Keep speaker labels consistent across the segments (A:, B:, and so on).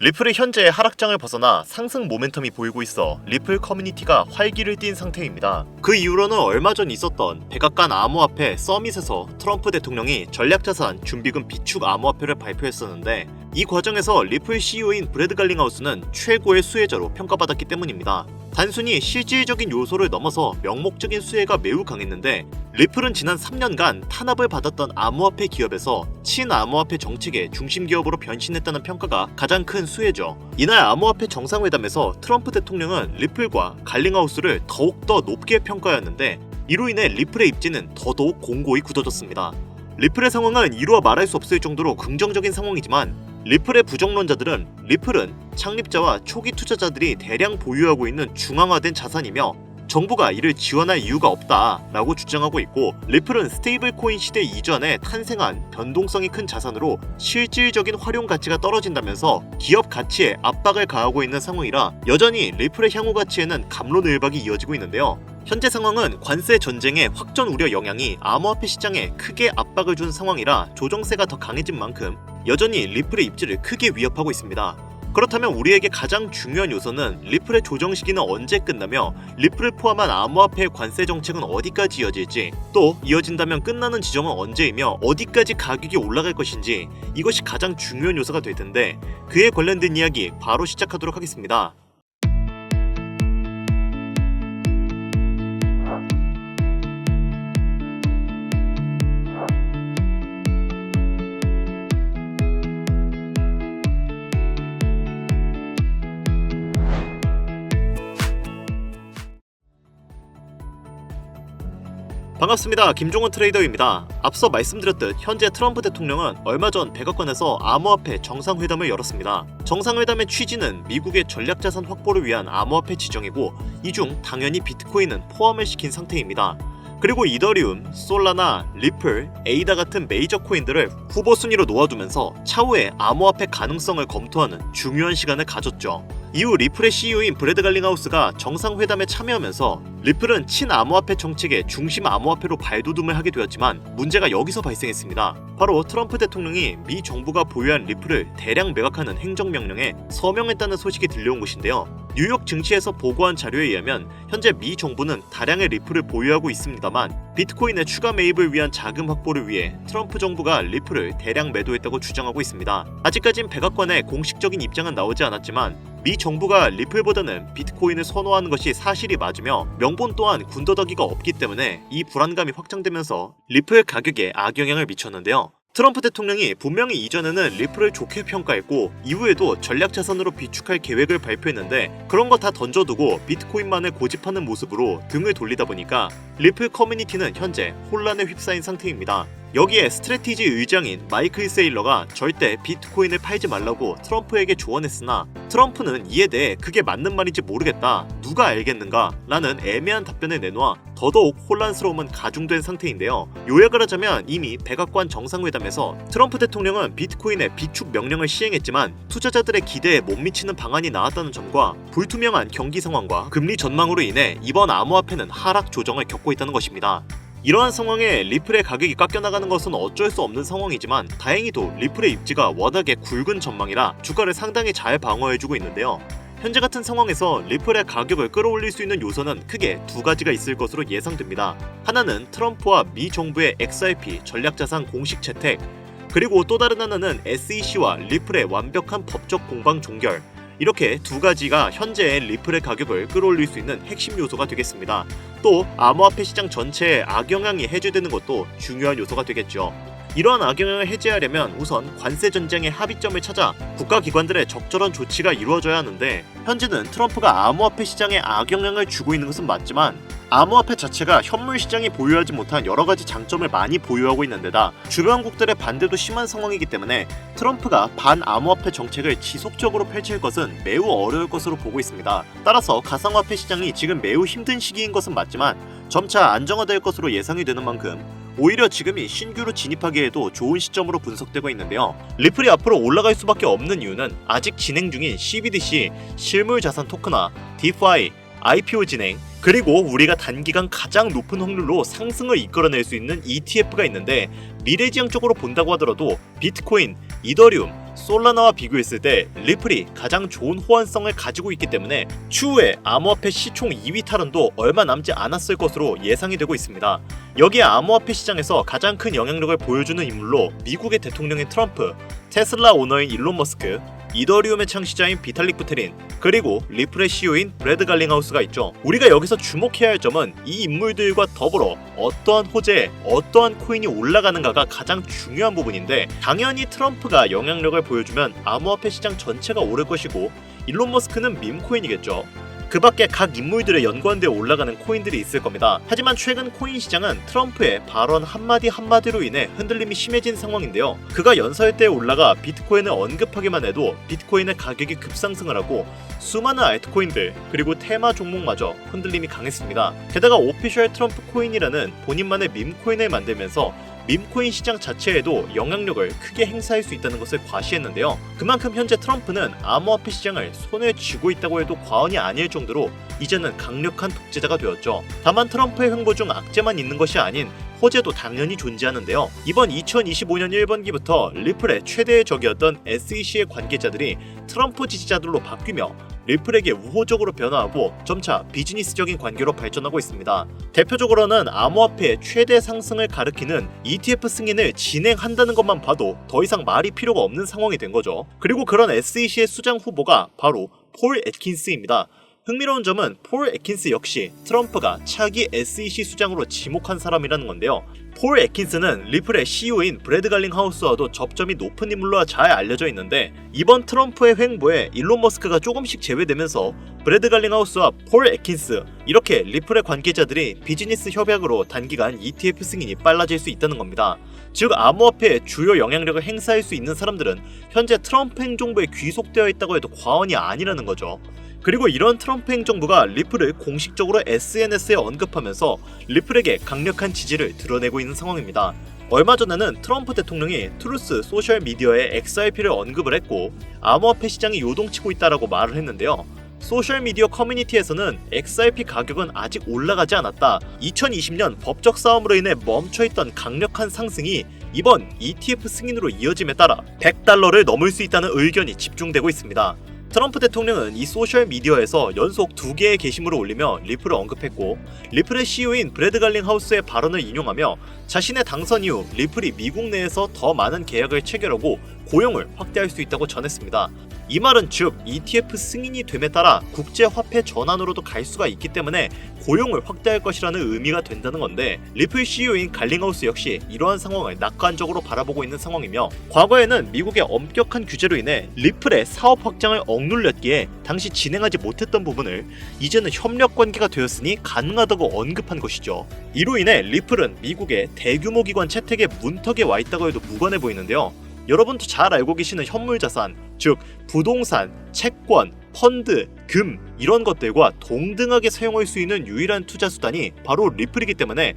A: 리플의 현재 하락장을 벗어나 상승 모멘텀이 보이고 있어 리플 커뮤니티가 활기를 띈 상태입니다. 그 이후로는 얼마 전 있었던 백악관 암호화폐 서밋에서 트럼프 대통령이 전략자산 준비금 비축 암호화폐를 발표했었는데 이 과정에서 리플 CEO인 브래드 갈링하우스는 최고의 수혜자로 평가받았기 때문입니다. 단순히 실질적인 요소를 넘어서 명목적인 수혜가 매우 강했는데 리플은 지난 3년간 탄압을 받았던 암호화폐 기업에서 친암호화폐 정책의 중심 기업으로 변신했다는 평가가 가장 큰 수혜죠. 이날 암호화폐 정상회담에서 트럼프 대통령은 리플과 갈링하우스를 더욱더 높게 평가하였는데 이로 인해 리플의 입지는 더더욱 공고히 굳어졌습니다. 리플의 상황은 이루어 말할 수 없을 정도로 긍정적인 상황이지만 리플의 부정론자들은 리플은 창립자와 초기 투자자들이 대량 보유하고 있는 중앙화된 자산이며 정부가 이를 지원할 이유가 없다라고 주장하고 있고 리플은 스테이블 코인 시대 이전에 탄생한 변동성이 큰 자산으로 실질적인 활용 가치가 떨어진다면서 기업 가치에 압박을 가하고 있는 상황이라 여전히 리플의 향후 가치에는 갑론을박이 이어지고 있는데요. 현재 상황은 관세 전쟁의 확전 우려 영향이 암호화폐 시장에 크게 압박을 준 상황이라 조정세가 더 강해진 만큼 여전히 리플의 입지를 크게 위협하고 있습니다. 그렇다면 우리에게 가장 중요한 요소는 리플의 조정 시기는 언제 끝나며 리플을 포함한 암호화폐 관세 정책은 어디까지 이어질지 또 이어진다면 끝나는 지점은 언제이며 어디까지 가격이 올라갈 것인지 이것이 가장 중요한 요소가 될 텐데 그에 관련된 이야기 바로 시작하도록 하겠습니다. 반갑습니다. 김종원 트레이더입니다. 앞서 말씀드렸듯 현재 트럼프 대통령은 얼마 전 백악관에서 암호화폐 정상회담을 열었습니다. 정상회담의 취지는 미국의 전략자산 확보를 위한 암호화폐 지정이고 이 중 당연히 비트코인은 포함을 시킨 상태입니다. 그리고 이더리움, 솔라나, 리플, 에이다 같은 메이저 코인들을 후보 순위로 놓아두면서 차후에 암호화폐 가능성을 검토하는 중요한 시간을 가졌죠. 이후 리플의 CEO인 브래드 갈링하우스가 정상회담에 참여하면서 리플은 친암호화폐 정책의 중심 암호화폐로 발돋움을 하게 되었지만 문제가 여기서 발생했습니다. 바로 트럼프 대통령이 미 정부가 보유한 리플을 대량 매각하는 행정명령에 서명했다는 소식이 들려온 것인데요. 뉴욕 증시에서 보고한 자료에 의하면 현재 미 정부는 다량의 리플을 보유하고 있습니다만 비트코인의 추가 매입을 위한 자금 확보를 위해 트럼프 정부가 리플을 대량 매도했다고 주장하고 있습니다. 아직까진 백악관의 공식적인 입장은 나오지 않았지만 미 정부가 리플보다는 비트코인을 선호하는 것이 사실이 맞으며 명분 또한 군더더기가 없기 때문에 이 불안감이 확장되면서 리플 가격에 악영향을 미쳤는데요. 트럼프 대통령이 분명히 이전에는 리플을 좋게 평가했고 이후에도 전략자산으로 비축할 계획을 발표했는데 그런 거 다 던져두고 비트코인만을 고집하는 모습으로 등을 돌리다 보니까 리플 커뮤니티는 현재 혼란에 휩싸인 상태입니다. 여기에 스트래티지 의장인 마이클 세일러가 절대 비트코인을 팔지 말라고 트럼프에게 조언했으나 트럼프는 이에 대해 그게 맞는 말인지 모르겠다, 누가 알겠는가 라는 애매한 답변을 내놓아 더더욱 혼란스러움은 가중된 상태인데요. 요약을 하자면 이미 백악관 정상회담에서 트럼프 대통령은 비트코인의 비축 명령을 시행했지만 투자자들의 기대에 못 미치는 방안이 나왔다는 점과 불투명한 경기 상황과 금리 전망으로 인해 이번 암호화폐는 하락 조정을 겪고 있다는 것입니다. 이러한 상황에 리플의 가격이 깎여나가는 것은 어쩔 수 없는 상황이지만 다행히도 리플의 입지가 워낙에 굵은 전망이라 주가를 상당히 잘 방어해주고 있는데요. 현재 같은 상황에서 리플의 가격을 끌어올릴 수 있는 요소는 크게 두 가지가 있을 것으로 예상됩니다. 하나는 트럼프와 미 정부의 XRP 전략자산 공식 채택, 그리고 또 다른 하나는 SEC와 리플의 완벽한 법적 공방 종결, 이렇게 두 가지가 현재의 리플의 가격을 끌어올릴 수 있는 핵심 요소가 되겠습니다. 또 암호화폐 시장 전체에 악영향이 해제되는 것도 중요한 요소가 되겠죠. 이러한 악영향을 해제하려면 우선 관세 전쟁의 합의점을 찾아 국가기관들의 적절한 조치가 이루어져야 하는데 현재는 트럼프가 암호화폐 시장에 악영향을 주고 있는 것은 맞지만 암호화폐 자체가 현물 시장이 보유하지 못한 여러 가지 장점을 많이 보유하고 있는 데다 주변국들의 반대도 심한 상황이기 때문에 트럼프가 반암호화폐 정책을 지속적으로 펼칠 것은 매우 어려울 것으로 보고 있습니다. 따라서 가상화폐 시장이 지금 매우 힘든 시기인 것은 맞지만 점차 안정화될 것으로 예상이 되는 만큼 오히려 지금이 신규로 진입하기에도 좋은 시점으로 분석되고 있는데요. 리플이 앞으로 올라갈 수밖에 없는 이유는 아직 진행 중인 CBDC, 실물자산 토큰화, DeFi, IPO 진행, 그리고 우리가 단기간 가장 높은 확률로 상승을 이끌어낼 수 있는 ETF가 있는데 미래지향적으로 본다고 하더라도 비트코인, 이더리움, 솔라나와 비교했을 때 리플이 가장 좋은 호환성을 가지고 있기 때문에 추후에 암호화폐 시총 2위 탈환도 얼마 남지 않았을 것으로 예상이 되고 있습니다. 여기에 암호화폐 시장에서 가장 큰 영향력을 보여주는 인물로 미국의 대통령인 트럼프, 테슬라 오너인 일론 머스크, 이더리움의 창시자인 비탈릭 부테린, 그리고 리플의 CEO인 브래드 갈링하우스가 있죠. 우리가 여기서 주목해야 할 점은 이 인물들과 더불어 어떠한 호재에 어떠한 코인이 올라가는가가 가장 중요한 부분인데, 당연히 트럼프가 영향력을 보여주면 암호화폐 시장 전체가 오를 것이고 일론 머스크는 밈코인이겠죠. 그 밖에 각 인물들의 연관되어 올라가는 코인들이 있을 겁니다. 하지만 최근 코인 시장은 트럼프의 발언 한마디 한마디로 인해 흔들림이 심해진 상황인데요. 그가 연설 때 올라가 비트코인을 언급하기만 해도 비트코인의 가격이 급상승을 하고 수많은 알트코인들 그리고 테마 종목마저 흔들림이 강했습니다. 게다가 오피셜 트럼프 코인이라는 본인만의 밈코인을 만들면서 밈코인 시장 자체에도 영향력을 크게 행사할 수 있다는 것을 과시했는데요. 그만큼 현재 트럼프는 암호화폐 시장을 손에 쥐고 있다고 해도 과언이 아닐 정도로 이제는 강력한 독재자가 되었죠. 다만 트럼프의 횡보 중 악재만 있는 것이 아닌 호재도 당연히 존재하는데요. 이번 2025년 1분기부터 리플의 최대의 적이었던 SEC의 관계자들이 트럼프 지지자들로 바뀌며 리플에게 우호적으로 변화하고 점차 비즈니스적인 관계로 발전하고 있습니다. 대표적으로는 암호화폐의 최대 상승을 가리키는 ETF 승인을 진행한다는 것만 봐도 더 이상 말이 필요가 없는 상황이 된 거죠. 그리고 그런 SEC의 수장 후보가 바로 폴 애킨스입니다. 흥미로운 점은 폴 애킨스 역시 트럼프가 차기 SEC 수장으로 지목한 사람이라는 건데요. 폴 애킨스는 리플의 CEO인 브래드 갈링하우스와도 접점이 높은 인물로 잘 알려져 있는데, 이번 트럼프의 횡보에 일론 머스크가 조금씩 제외되면서 브래드 갈링하우스와 폴 애킨스, 이렇게 리플의 관계자들이 비즈니스 협약으로 단기간 ETF 승인이 빨라질 수 있다는 겁니다. 즉 암호화폐의 주요 영향력을 행사할 수 있는 사람들은 현재 트럼프 행정부에 귀속되어 있다고 해도 과언이 아니라는 거죠. 그리고 이런 트럼프 행정부가 리플을 공식적으로 SNS에 언급하면서 리플에게 강력한 지지를 드러내고 있는 상황입니다. 얼마 전에는 트럼프 대통령이 트루스 소셜 미디어에 XRP를 언급을 했고 암호화폐 시장이 요동치고 있다라고 말을 했는데요. 소셜미디어 커뮤니티에서는 XRP 가격은 아직 올라가지 않았다. 2020년 법적 싸움으로 인해 멈춰있던 강력한 상승이 이번 ETF 승인으로 이어짐에 따라 $100를 넘을 수 있다는 의견이 집중되고 있습니다. 트럼프 대통령은 이 소셜미디어에서 연속 2개의 게시물을 올리며 리플을 언급했고, 리플의 CEO인 브래드 갈링하우스의 발언을 인용하며 자신의 당선 이후 리플이 미국 내에서 더 많은 계약을 체결하고 고용을 확대할 수 있다고 전했습니다. 이 말은 즉 ETF 승인이 됨에 따라 국제화폐 전환으로도 갈 수가 있기 때문에 고용을 확대할 것이라는 의미가 된다는 건데, 리플 CEO인 갈링하우스 역시 이러한 상황을 낙관적으로 바라보고 있는 상황이며, 과거에는 미국의 엄격한 규제로 인해 리플의 사업 확장을 억눌렸기에 당시 진행하지 못했던 부분을 이제는 협력 관계가 되었으니 가능하다고 언급한 것이죠. 이로 인해 리플은 미국의 대규모 기관 채택의 문턱에 와 있다고 해도 무관해 보이는데요. 여러분도 잘 알고 계시는 현물자산, 즉 부동산, 채권, 펀드, 금 이런 것들과 동등하게 사용할 수 있는 유일한 투자 수단이 바로 리플이기 때문에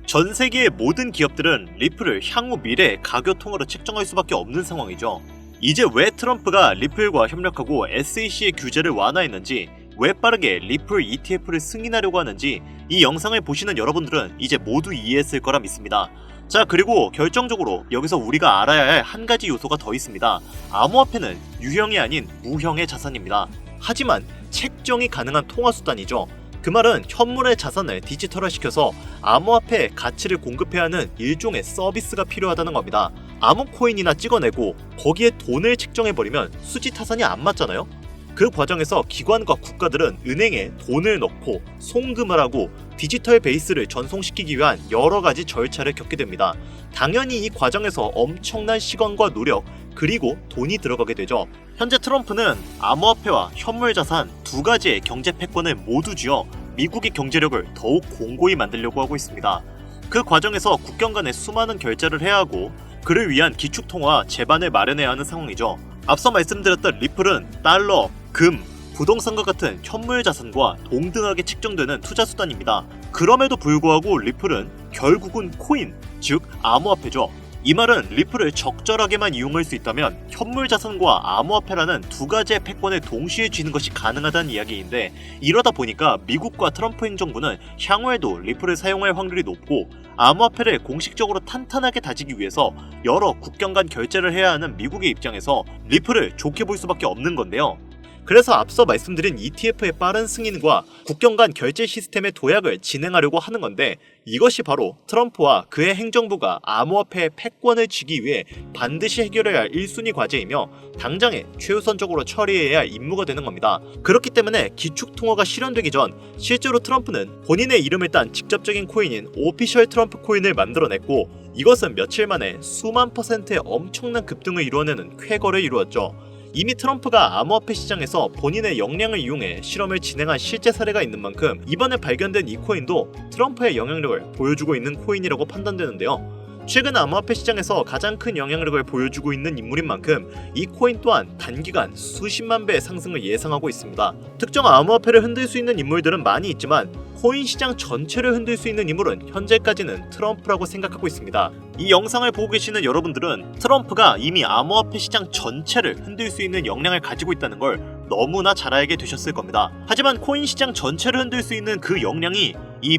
A: 전 세계의 모든 기업들은 리플을 향후 미래의 가교통으로 책정할 수밖에 없는 상황이죠. 이제 왜 트럼프가 리플과 협력하고 SEC의 규제를 완화했는지, 왜 빠르게 리플 ETF를 승인하려고 하는지 이 영상을 보시는 여러분들은 이제 모두 이해했을 거라 믿습니다. 자, 그리고 결정적으로 여기서 우리가 알아야 할 한 가지 요소가 더 있습니다. 암호화폐는 유형이 아닌 무형의 자산입니다. 하지만 책정이 가능한 통화수단이죠. 그 말은 현물의 자산을 디지털화시켜서 암호화폐의 가치를 공급해야 하는 일종의 서비스가 필요하다는 겁니다. 아무 코인이나 찍어내고 거기에 돈을 책정해버리면 수지타산이 안 맞잖아요? 그 과정에서 기관과 국가들은 은행에 돈을 넣고 송금을 하고 디지털 베이스를 전송시키기 위한 여러 가지 절차를 겪게 됩니다. 당연히 이 과정에서 엄청난 시간과 노력 그리고 돈이 들어가게 되죠. 현재 트럼프는 암호화폐와 현물자산 두 가지의 경제 패권을 모두 쥐어 미국의 경제력을 더욱 공고히 만들려고 하고 있습니다. 그 과정에서 국경 간에 수많은 결제를 해야 하고 그를 위한 기축통화 제반을 마련해야 하는 상황이죠. 앞서 말씀드렸던 리플은 달러, 금, 부동산과 같은 현물 자산과 동등하게 책정되는 투자 수단입니다. 그럼에도 불구하고 리플은 결국은 코인, 즉 암호화폐죠. 이 말은 리플을 적절하게만 이용할 수 있다면 현물 자산과 암호화폐라는 두 가지의 패권을 동시에 쥐는 것이 가능하다는 이야기인데, 이러다 보니까 미국과 트럼프 행정부는 향후에도 리플을 사용할 확률이 높고 암호화폐를 공식적으로 탄탄하게 다지기 위해서 여러 국경 간 결제를 해야 하는 미국의 입장에서 리플을 좋게 볼 수밖에 없는 건데요. 그래서 앞서 말씀드린 ETF의 빠른 승인과 국경 간 결제 시스템의 도약을 진행하려고 하는 건데, 이것이 바로 트럼프와 그의 행정부가 암호화폐의 패권을 쥐기 위해 반드시 해결해야 할 1순위 과제이며 당장에 최우선적으로 처리해야 할 임무가 되는 겁니다. 그렇기 때문에 기축통화가 실현되기 전 실제로 트럼프는 본인의 이름을 딴 직접적인 코인인 오피셜 트럼프 코인을 만들어냈고, 이것은 며칠 만에 수만 %의 엄청난 급등을 이루어내는 쾌거를 이루었죠. 이미 트럼프가 암호화폐 시장에서 본인의 역량을 이용해 실험을 진행한 실제 사례가 있는 만큼 이번에 발견된 이 코인도 트럼프의 영향력을 보여주고 있는 코인이라고 판단되는데요. 최근 암호화폐 시장에서 가장 큰 영향력을 보여주고 있는 인물인 만큼 이 코인 또한 단기간 수십만 배의 상승을 예상하고 있습니다. 특정 암호화폐를 흔들 수 있는 인물들은 많이 있지만 코인 시장 전체를 흔들 수 있는 인물은 현재까지는 트럼프라고 생각하고 있습니다. 이 영상을 보고 계시는 여러분들은 트럼프가 이미 암호화폐 시장 전체를 흔들 수 있는 역량을 가지고 있다는 걸 너무나 잘 알게 되셨을 겁니다. 하지만 코인 시장 전체를 흔들 수 있는 그 역량이 이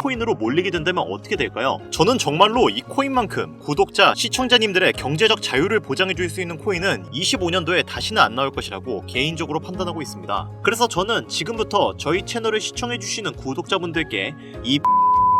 A: 코인으로 몰리게 된다면 어떻게 될까요? 저는 정말로 이 코인만큼 구독자, 시청자님들의 경제적 자유를 보장해줄 수 있는 코인은 25년도에 다시는 안 나올 것이라고 개인적으로 판단하고 있습니다. 그래서 저는 지금부터 저희 채널을 시청해주시는 구독자분들께 이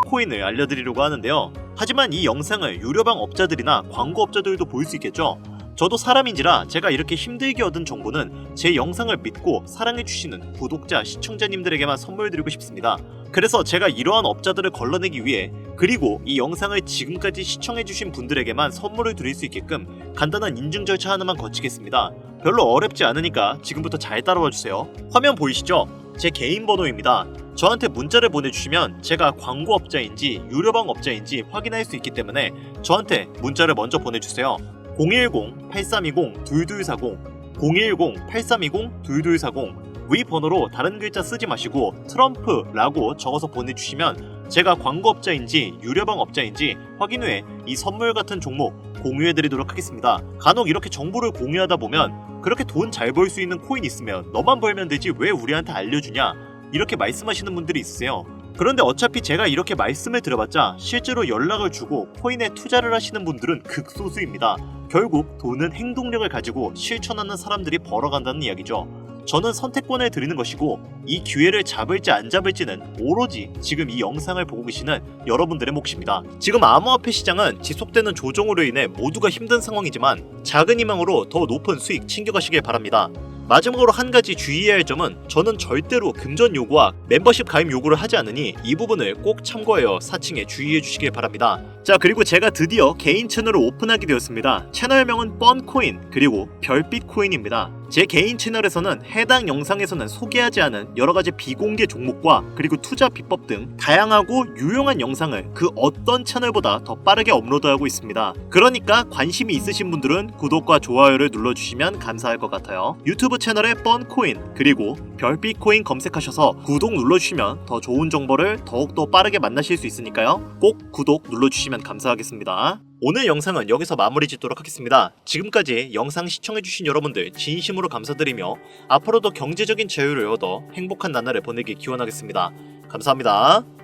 A: 코인을 알려드리려고 하는데요. 하지만 이 영상을 유료방 업자들이나 광고업자들도 볼 수 있겠죠? 저도 사람인지라 제가 이렇게 힘들게 얻은 정보는 제 영상을 믿고 사랑해주시는 구독자, 시청자님들에게만 선물 드리고 싶습니다. 그래서 제가 이러한 업자들을 걸러내기 위해, 그리고 이 영상을 지금까지 시청해주신 분들에게만 선물을 드릴 수 있게끔 간단한 인증 절차 하나만 거치겠습니다. 별로 어렵지 않으니까 지금부터 잘 따라와주세요. 화면 보이시죠? 제 개인 번호입니다. 저한테 문자를 보내주시면 제가 광고업자인지 유료방 업자인지 확인할 수 있기 때문에 저한테 문자를 먼저 보내주세요. 010-8320-2240 010-8320-2240 위 번호로 다른 글자 쓰지 마시고 트럼프라고 적어서 보내주시면 제가 광고업자인지 유료방 업자인지 확인 후에 이 선물 같은 종목 공유해드리도록 하겠습니다. 간혹 이렇게 정보를 공유하다 보면 그렇게 돈 잘 벌 수 있는 코인 있으면 너만 벌면 되지 왜 우리한테 알려주냐, 이렇게 말씀하시는 분들이 있으세요. 그런데 어차피 제가 이렇게 말씀을 드려봤자 실제로 연락을 주고 코인에 투자를 하시는 분들은 극소수입니다. 결국 돈은 행동력을 가지고 실천하는 사람들이 벌어간다는 이야기죠. 저는 선택권을 드리는 것이고 이 기회를 잡을지 안 잡을지는 오로지 지금 이 영상을 보고 계시는 여러분들의 몫입니다. 지금 암호화폐 시장은 지속되는 조정으로 인해 모두가 힘든 상황이지만 작은 희망으로 더 높은 수익 챙겨가시길 바랍니다. 마지막으로 한 가지 주의해야 할 점은 저는 절대로 금전 요구와 멤버십 가입 요구를 하지 않으니 이 부분을 꼭 참고하여 사칭에 주의해 주시길 바랍니다. 자, 그리고 제가 드디어 개인 채널을 오픈하게 되었습니다. 채널명은 뻔코인 그리고 별빛코인입니다. 제 개인 채널에서는 해당 영상에서는 소개하지 않은 여러가지 비공개 종목과 그리고 투자 비법 등 다양하고 유용한 영상을 그 어떤 채널보다 더 빠르게 업로드하고 있습니다. 그러니까 관심이 있으신 분들은 구독과 좋아요를 눌러주시면 감사할 것 같아요. 유튜브 채널에 뻔코인 그리고 별빛코인 검색하셔서 구독 눌러주시면 더 좋은 정보를 더욱더 빠르게 만나실 수 있으니까요. 꼭 구독 눌러주시면 감사하겠습니다. 오늘 영상은 여기서 마무리 짓도록 하겠습니다. 지금까지 영상 시청해주신 여러분들 진심으로 감사드리며 앞으로도 경제적인 자유를 얻어 행복한 나날을 보내길 기원하겠습니다. 감사합니다.